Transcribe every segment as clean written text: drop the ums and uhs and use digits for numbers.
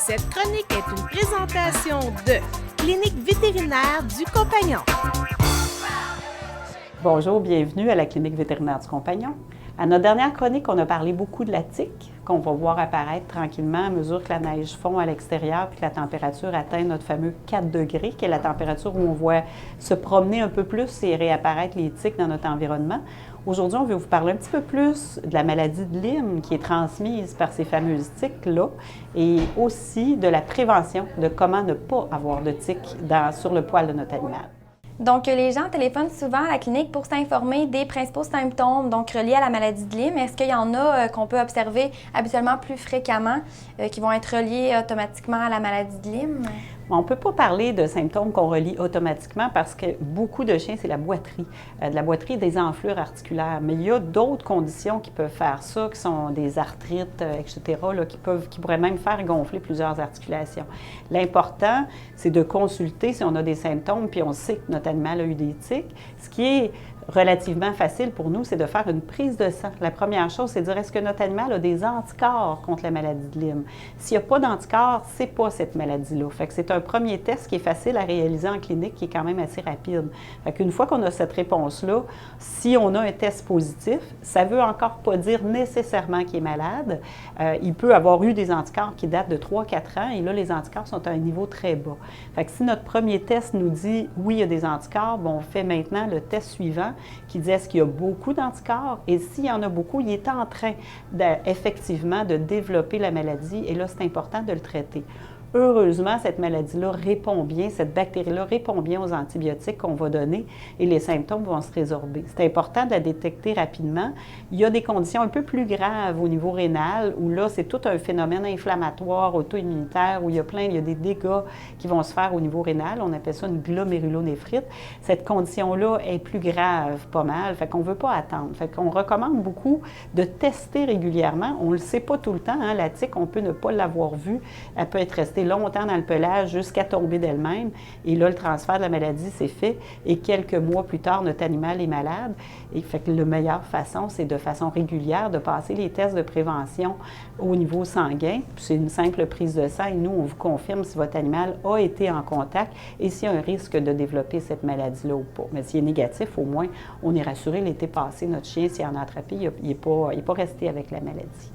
Cette chronique est une présentation de Clinique vétérinaire du Compagnon. Bonjour, bienvenue à la Clinique vétérinaire du Compagnon. À notre dernière chronique, on a parlé beaucoup de la tique, qu'on va voir apparaître tranquillement à mesure que la neige fond à l'extérieur puis que la température atteint notre fameux 4 degrés, qui est la température où on voit se promener un peu plus et réapparaître les tiques dans notre environnement. Aujourd'hui, on veut vous parler un petit peu plus de la maladie de Lyme qui est transmise par ces fameuses tiques-là et aussi de la prévention de comment ne pas avoir de tiques sur le poil de notre animal. Donc, les gens téléphonent souvent à la clinique pour s'informer des principaux symptômes donc reliés à la maladie de Lyme. Est-ce qu'il y en a qu'on peut observer habituellement plus fréquemment qui vont être reliés automatiquement à la maladie de Lyme? On ne peut pas parler de symptômes qu'on relie automatiquement parce que beaucoup de chiens, c'est la boiterie. De la boiterie et des enflures articulaires. Mais il y a d'autres conditions qui peuvent faire ça, qui sont des arthrites, etc., là, qui pourraient même faire gonfler plusieurs articulations. L'important, c'est de consulter si on a des symptômes, puis on sait que notre animal a eu des tiques. Ce qui est relativement facile pour nous, c'est de faire une prise de sang. La première chose, c'est de dire est-ce que notre animal a des anticorps contre la maladie de Lyme? S'il n'y a pas d'anticorps, ce n'est pas cette maladie-là. Fait que c'est un premier test qui est facile à réaliser en clinique, qui est quand même assez rapide. Fait qu'une fois qu'on a cette réponse-là, si on a un test positif, ça ne veut encore pas dire nécessairement qu'il est malade. Il peut avoir eu des anticorps qui datent de 3-4 ans, et là, les anticorps sont à un niveau très bas. Fait que si notre premier test nous dit oui, il y a des anticorps, bon, on fait maintenant le test suivant qui dit est-ce qu'il y a beaucoup d'anticorps et s'il y en a beaucoup, il est en train effectivement de développer la maladie et là, c'est important de le traiter. Heureusement, cette maladie-là répond bien, cette bactérie-là répond bien aux antibiotiques qu'on va donner et les symptômes vont se résorber. C'est important de la détecter rapidement. Il y a des conditions un peu plus graves au niveau rénal où là, c'est tout un phénomène inflammatoire, auto-immunitaire, où il y a des dégâts qui vont se faire au niveau rénal. On appelle ça une glomérulonéphrite. Cette condition-là est plus grave, pas mal. Fait qu'on ne veut pas attendre. Fait qu'on recommande beaucoup de tester régulièrement. On ne le sait pas tout le temps, hein. La tique, on peut ne pas l'avoir vue. Elle peut être restée longtemps dans le pelage jusqu'à tomber d'elle-même. Et là, le transfert de la maladie, c'est fait. Et quelques mois plus tard, notre animal est malade. Et fait que la meilleure façon, c'est de façon régulière de passer les tests de prévention au niveau sanguin. C'est une simple prise de sang et nous, on vous confirme si votre animal a été en contact et s'il y a un risque de développer cette maladie-là ou pas. Mais s'il est négatif, au moins, on est rassuré l'été passé, notre chien, s'il en a attrapé, il n'est pas resté avec la maladie.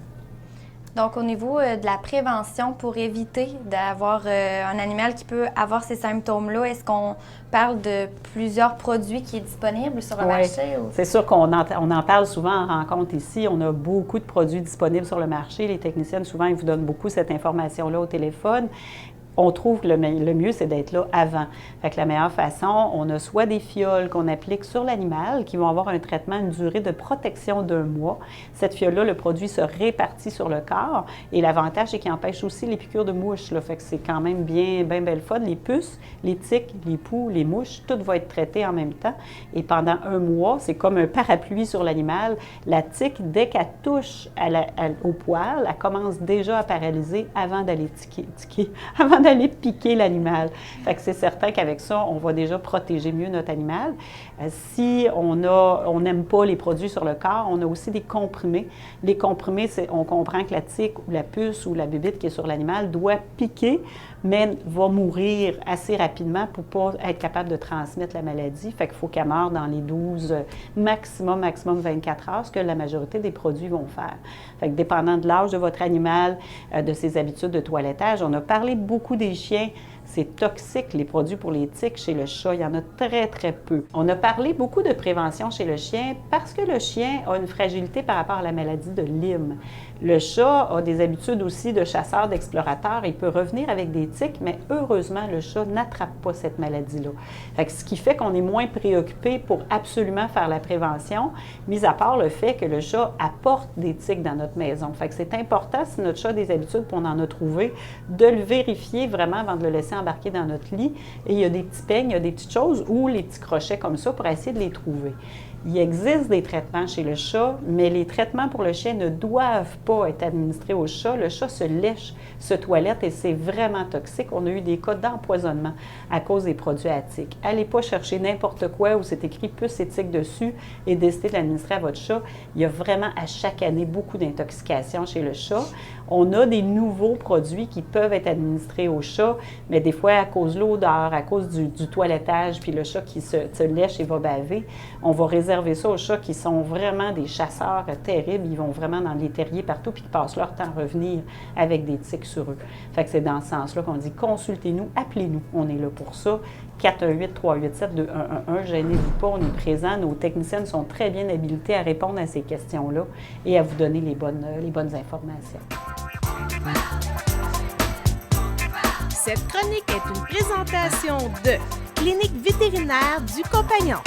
Donc, au niveau de la prévention pour éviter d'avoir un animal qui peut avoir ces symptômes-là, est-ce qu'on parle de plusieurs produits qui sont disponibles sur le marché? Ou? C'est sûr qu'on en parle souvent en rencontre ici. On a beaucoup de produits disponibles sur le marché. Les techniciennes, souvent, ils vous donnent beaucoup cette information-là au téléphone. On trouve que le mieux, c'est d'être là avant. Fait que la meilleure façon, on a soit des fioles qu'on applique sur l'animal qui vont avoir un traitement, une durée de protection d'1 mois. Cette fiole-là, le produit se répartit sur le corps et l'avantage, c'est qu'il empêche aussi les piqûres de mouches. Là. Fait que c'est quand même bien belle fun. Les puces, les tiques, les poux, les mouches, tout va être traité en même temps. Et pendant 1 mois, c'est comme un parapluie sur l'animal. La tique, dès qu'elle touche au poil, elle commence déjà à paralyser avant d'aller d'aller piquer l'animal. Fait que c'est certain qu'avec ça, on va déjà protéger mieux notre animal. Si on n'aime pas les produits sur le corps, on a aussi des comprimés. Les comprimés, on comprend que la tique ou la puce ou la bébite qui est sur l'animal doit piquer, mais va mourir assez rapidement pour ne pas être capable de transmettre la maladie. Fait qu'il faut qu'elle meure dans les 12, maximum 24 heures, ce que la majorité des produits vont faire. Fait que dépendant de l'âge de votre animal, de ses habitudes de toilettage, on a parlé beaucoup des chiens. C'est toxique, les produits pour les tiques. Chez le chat, il y en a très, très peu. On a parlé beaucoup de prévention chez le chien parce que le chien a une fragilité par rapport à la maladie de Lyme. Le chat a des habitudes aussi de chasseur, d'explorateur. Il peut revenir avec des tiques, mais heureusement, le chat n'attrape pas cette maladie-là. Fait que ce qui fait qu'on est moins préoccupé pour absolument faire la prévention, mis à part le fait que le chat apporte des tiques dans notre maison. Fait que c'est important, si notre chat a des habitudes, puis on en a trouvé, de le vérifier vraiment avant de le laisser embarquer dans notre lit. Et il y a des petits peignes, il y a des petites choses ou les petits crochets comme ça pour essayer de les trouver. Il existe des traitements chez le chat, mais les traitements pour le chien ne doivent pas être administrés au chat. Le chat se lèche, se toilette et c'est vraiment toxique. On a eu des cas d'empoisonnement à cause des produits attiques. Allez pas chercher n'importe quoi où c'est écrit puce éthique dessus et décider de l'administrer à votre chat. Il y a vraiment à chaque année beaucoup d'intoxication chez le chat. On a des nouveaux produits qui peuvent être administrés au chat, mais des fois à cause de l'odeur, à cause du toilettage, puis le chat qui se lèche et va baver, on va réserver ça aux chats qui sont vraiment des chasseurs terribles. Ils vont vraiment dans les terriers partout puis qui passent leur temps à revenir avec des tiques sur eux. Fait que c'est dans ce sens-là qu'on dit consultez-nous, appelez-nous. On est là pour ça. 418-387-2111. Gênez-vous pas, on est présents. Nos techniciennes sont très bien habilitées à répondre à ces questions-là et à vous donner les bonnes informations. Cette chronique est une présentation de Clinique vétérinaire du Compagnon.